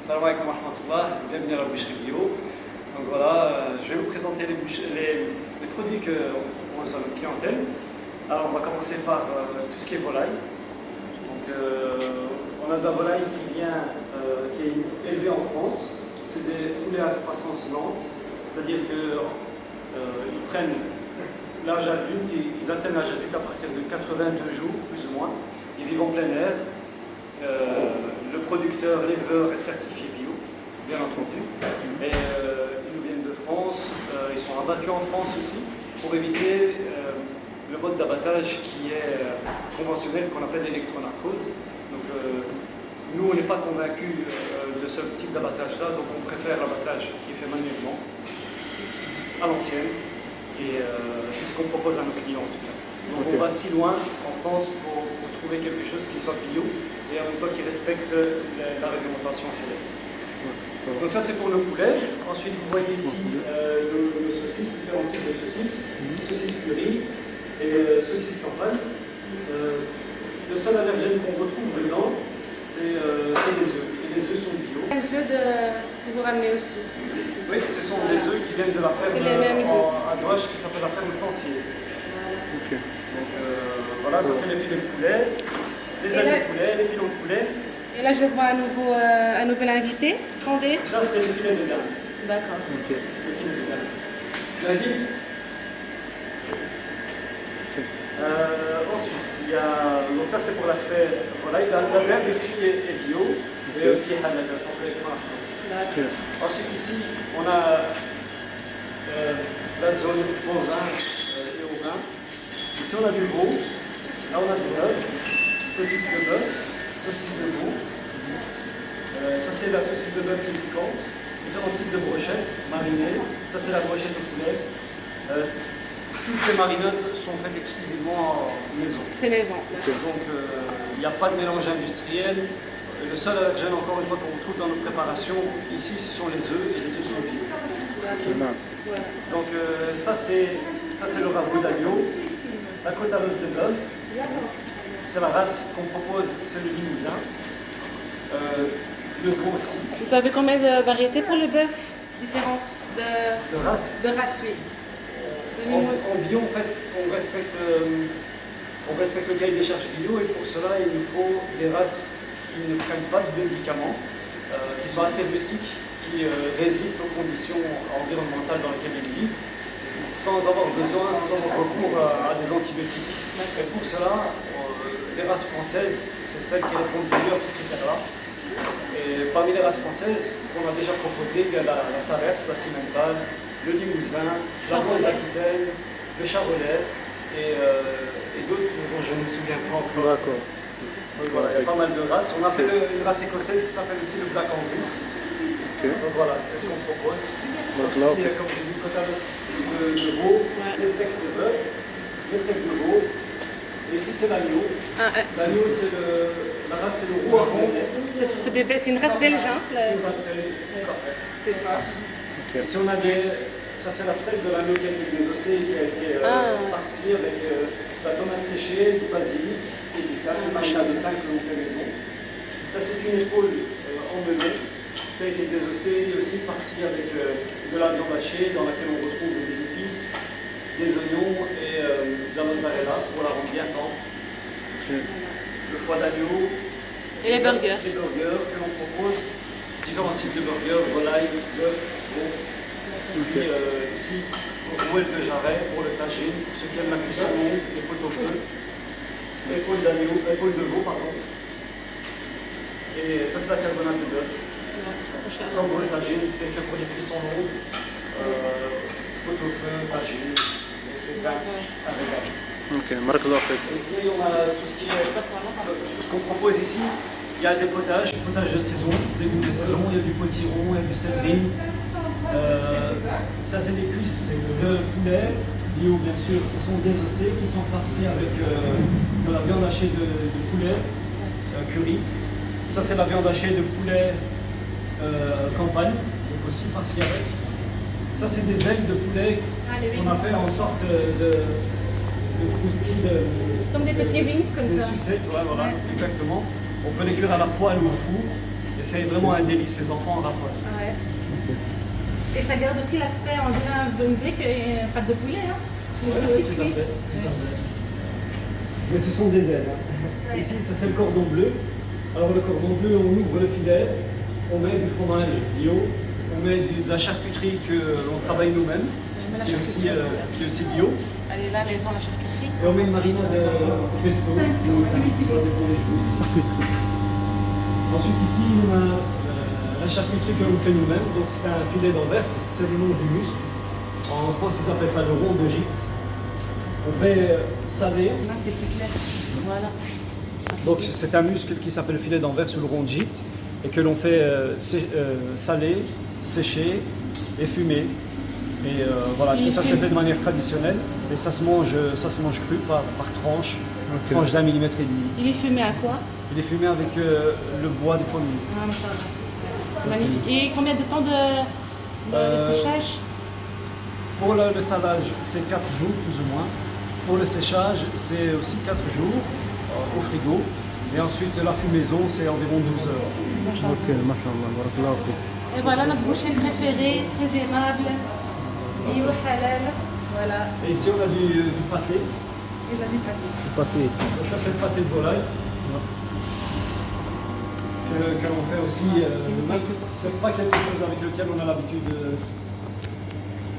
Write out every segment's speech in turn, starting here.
Salam alaikum wa rahmatullah, bienvenue à la boucherie bio. Donc voilà, je vais vous présenter les produits qu'on a dans notre clientèle. Alors on va commencer par tout ce qui est volaille. Donc on a de la volaille qui est élevée en France. C'est des poulets à croissance lente, c'est-à-dire qu'ils prennent l'âge adulte, ils atteignent l'âge adulte à partir de 82 jours, plus ou moins. Ils vivent en plein air. Le producteur, l'éleveur est certifié bio, bien entendu. Et ils nous viennent de France, ils sont abattus en France aussi, pour éviter le mode d'abattage qui est conventionnel, qu'on appelle l'électronarcose. Donc nous, on n'est pas convaincus de ce type d'abattage-là, donc on préfère l'abattage qui est fait manuellement, à l'ancienne. Et c'est ce qu'on propose à nos clients en tout cas. Donc on va si loin en France pour trouver quelque chose qui soit bio et en même temps qui respecte la réglementation poulet. Donc ça c'est pour le poulet. Ensuite vous voyez ici le saucisse, différents types de saucisses, saucisse curry et saucisse campagne. Le seul allergène qu'on retrouve dedans, c'est les œufs. Et les œufs sont bio. Les œufs que vous ramenez aussi. Oui, ce sont des œufs qui viennent de la ferme à Douache qui s'appelle la ferme Sancier. Okay. Donc voilà, ça c'est les filets de poulet, les ailes de poulet, les pilons de poulet. Et là je vois un nouvel invité, ce sont des... Ça c'est les filets de dinde. D'accord. Okay. Les filets de dinde. Lundi. Ensuite, il y a... Donc ça c'est pour l'aspect... Voilà, la dinde aussi est bio, et aussi halal, sans D'accord. Ensuite ici, on a la zone bovin et ovin. Ici on a du veau, là on a du bœuf, saucisse de bœuf, saucisse de veau. Ça c'est la saucisse de bœuf qui est piquante, différents types de brochettes marinées. Ça c'est la brochette de poulet. Toutes ces marinades sont faites exclusivement en maison. C'est maison. Donc il n'y a pas de mélange industriel. Le seul allergène, encore une fois, qu'on trouve dans nos préparations, ici, ce sont les œufs, et les œufs sont bio. Donc ça c'est le ragoût d'agneau, la côte à l'os de bœuf, c'est la race qu'on propose, c'est le limousin. Le gros aussi. Vous savez combien de variétés pour le bœuf différentes De race. De race, oui. En bio, en fait, on respecte le cahier des charges bio, et pour cela, il nous faut des races qui ne prennent pas de médicaments, qui sont assez rustiques, qui résistent aux conditions environnementales dans lesquelles ils vivent, sans avoir recours à des antibiotiques. Et pour cela, les races françaises, c'est celles qui répondent le mieux à ces critères-là. Et parmi les races françaises qu'on a déjà proposées, il y a la Sarers, la Cimental, le Limousin, la Ronde d'Aquitaine, le Charolais et d'autres dont je ne me souviens pas encore. D'accord. Donc voilà, il y a pas mal de races. On a fait une race écossaise qui s'appelle aussi le Black Angus. Okay. Donc voilà, c'est ce qu'on propose. Donc là, ici, comme je dis, côte à l'os de veau, les steaks de bœuf, les steaks de veau. Et ici, c'est l'agneau. L'agneau, la race, c'est le roux à rond. C'est une race belge, hein? C'est une race belge, tout à fait. Okay. Ici, on a ça, c'est la selle de l'agneau qui a été désossée et qui a été farcie avec la tomate séchée, du basilic et du thym, du marinade de thym que l'on fait maison. Ça, c'est une épaule en melon qui a été désossée et aussi farcie avec de la viande hachée dans laquelle on retrouve des épices, des oignons et de la mozzarella pour la rendre bien tendre. Le foie d'agneau. Et les burgers. Les burgers que l'on propose, différents types de burgers, volaille, bœuf, veau. Et puis ici, rouelle de jarret pour le tagine, pour ceux qui aiment la cuisson longue, les potes au feu, épaule de veau, pardon. Et ça c'est la carbonate de bœuf. Comme pour le tagine, c'est fait pour les cuissons longues, potes au feu, tagine, et c'est bien avec la vie. Ok, marque l'offre. Ici on a tout ce qui est, tout ce qu'on propose ici. Il y a des potages de saison, légumes de saison, il y a du potiron, il y a du céleri. Ça c'est des cuisses de poulet, bio bien sûr, qui sont désossées, qui sont farcies avec de la viande hachée de poulet, curry. Ça c'est la viande hachée de poulet campagne, donc aussi farcie avec. Ça c'est des ailes de poulet qu'on a fait en sorte de croustilles, Comme des petits wings comme des ça. sucettes, ouais, voilà, exactement. On peut les cuire à la poêle ou au four. Et c'est vraiment un délice, les enfants en raffolent. Ouais. Et ça garde aussi l'aspect, on dirait une vraie pâte de poulet, hein. Les petites cuisses. Mais ce sont des ailes. Hein. Ici, ça c'est le cordon bleu. Alors le cordon bleu, on ouvre le filet, on met du fromage bio, on met de la charcuterie que l'on travaille nous-mêmes, qui est aussi bio. Elle est là, les ont la charcuterie. Et on met une marinade pesto. Ça dépend des jours. Charcuterie. Ensuite ici, on a la charcuterie que l'on fait nous-mêmes. Donc c'est un filet d'Anvers, c'est le nom du muscle. En France, ils appellent ça le rond de gîte. On fait salé. Là, c'est plus clair. Voilà. Donc c'est un muscle qui s'appelle le filet d'Anvers ou le rond de gîte et que l'on fait saler, sécher et fumer. Et voilà, tout ça c'est fait de manière traditionnelle et ça se mange cru par tranche, tranche d'1,5 mm. Il est fumé à quoi? Il est fumé avec le bois du pommier. Ah, c'est magnifique. Et combien de temps de séchage? Pour le salage, c'est 4 jours plus ou moins. Pour le séchage, c'est aussi 4 jours au frigo. Et ensuite, la fumaison, c'est environ 12 heures. Ok, mashallah, barakallahu fik. Et voilà notre boucher préféré, très aimable. Bio halal. Voilà. Et ici, on a du pâté. Il a du pâté. Le pâté ici. Donc ça, c'est le pâté de volaille. Que l'on fait aussi. C'est pas quelque chose avec lequel on a l'habitude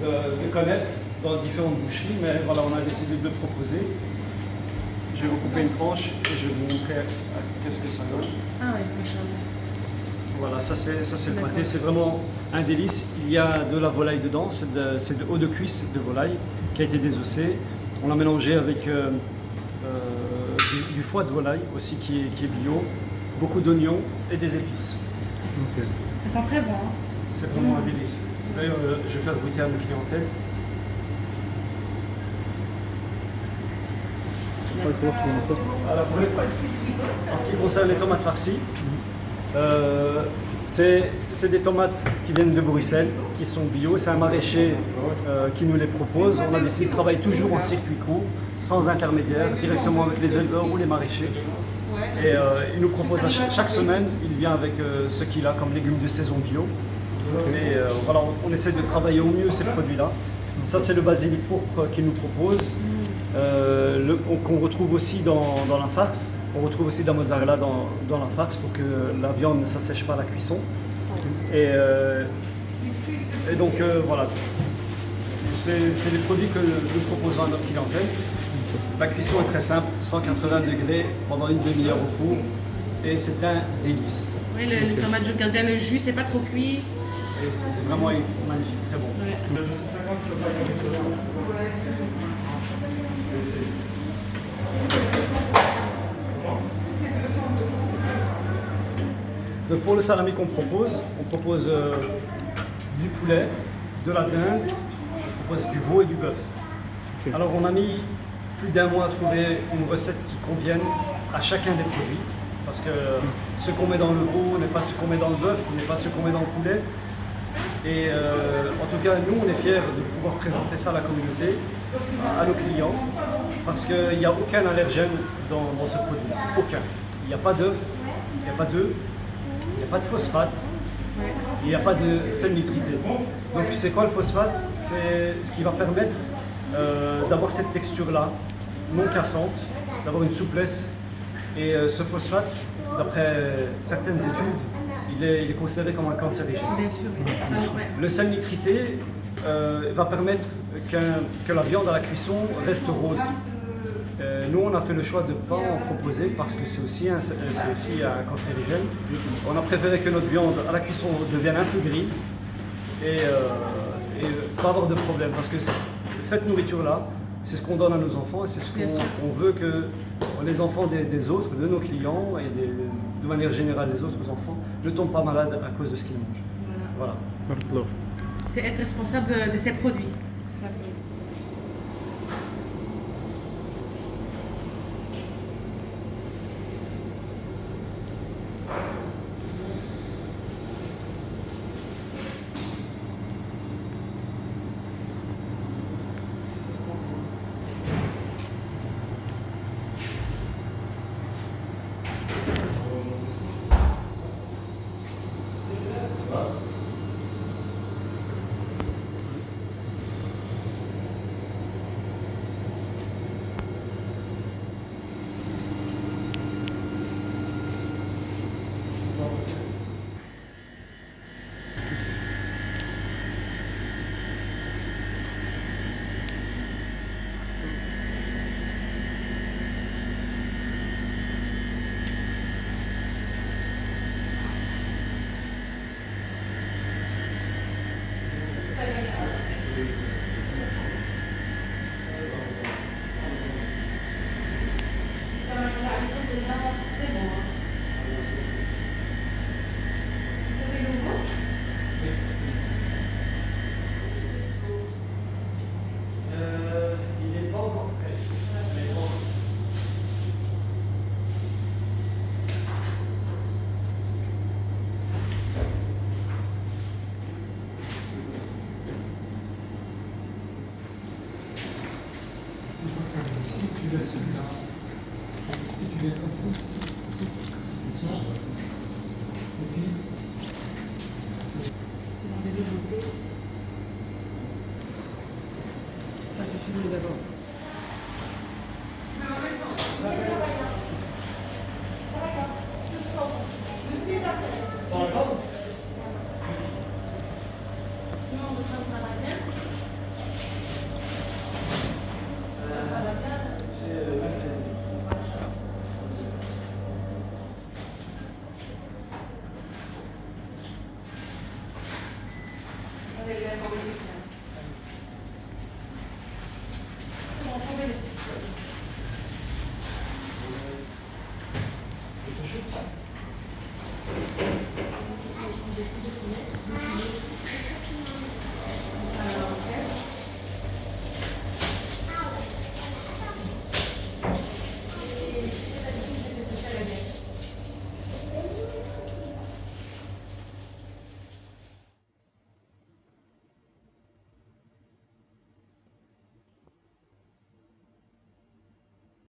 de connaître dans différentes boucheries, mais voilà, on a décidé de le proposer. Je vais vous couper une tranche et je vais vous montrer qu'est-ce que ça donne. Ah oui, machallah. Voilà, ça c'est le pâté, c'est vraiment un délice. Il y a de la volaille dedans, c'est de haut de cuisse de volaille qui a été désossé. On l'a mélangé avec du foie de volaille aussi qui est bio, beaucoup d'oignons et des épices. Ok. Ça sent très bon. Hein. C'est vraiment un délice. D'ailleurs, je vais faire goûter à nos clientèles. Alors, en ce qui concerne les tomates farcies, c'est des tomates qui viennent de Bruxelles, qui sont bio. C'est un maraîcher qui nous les propose. On a décidé de travailler toujours en circuit court, sans intermédiaire, directement avec les éleveurs ou les maraîchers. Et il nous propose chaque semaine, il vient avec ce qu'il a comme légumes de saison bio. Et voilà, on essaie de travailler au mieux ces produits-là. Ça, c'est le basilic pourpre qu'il nous propose. Qu'on retrouve aussi dans la farce. On retrouve aussi de la mozzarella dans la farce pour que la viande ne s'assèche pas à la cuisson. Et donc voilà, c'est les produits que nous proposons à notre clientèle. La cuisson est très simple, 180 degrés pendant une demi-heure au four et c'est un délice. Oui, le tomate, je garde bien le jus, c'est pas trop cuit. C'est vraiment magnifique, très bon. Ouais. Donc pour le salami qu'on propose, on propose du poulet, de la dinde, on propose du veau et du bœuf. Okay. Alors on a mis plus d'1 mois à trouver une recette qui convienne à chacun des produits, parce que ce qu'on met dans le veau n'est pas ce qu'on met dans le bœuf, n'est pas ce qu'on met dans le poulet. Et en tout cas, nous, on est fiers de pouvoir présenter ça à la communauté, à nos clients, parce qu'il n'y a aucun allergène dans ce produit. Aucun. Il n'y a pas d'œuf, il n'y a pas d'œufs, il n'y a pas de phosphate, il n'y a pas de sel nitrité. Donc c'est quoi le phosphate? C'est ce qui va permettre d'avoir cette texture-là, non cassante, d'avoir une souplesse. Et ce phosphate, d'après certaines études, il est considéré comme un cancérigène. Bien sûr. Le sel nitrité va permettre que la viande à la cuisson reste rose. Nous, on a fait le choix de ne pas en proposer parce que c'est aussi un cancérigène. On a préféré que notre viande à la cuisson devienne un peu grise et pas avoir de problème parce que cette nourriture-là, c'est ce qu'on donne à nos enfants et c'est ce qu'on veut que les enfants des autres, de nos clients et de manière générale les autres enfants ne tombent pas malades à cause de ce qu'ils mangent. Voilà. C'est être responsable de ces produits. C'est vraiment très beau. Hein. Ça, c'est nouveau. Il n'est pas encore prêt. Mais bon. Ici, tu laisses celui-là. Et tu viens comme ça. Et ça. Et puis. Vous avez développé. Ça, je finis d'abord. Ça encore? Sinon, on ça va bien. Ça va bien. Avec la police. On va trouver les Quelque chose, ça?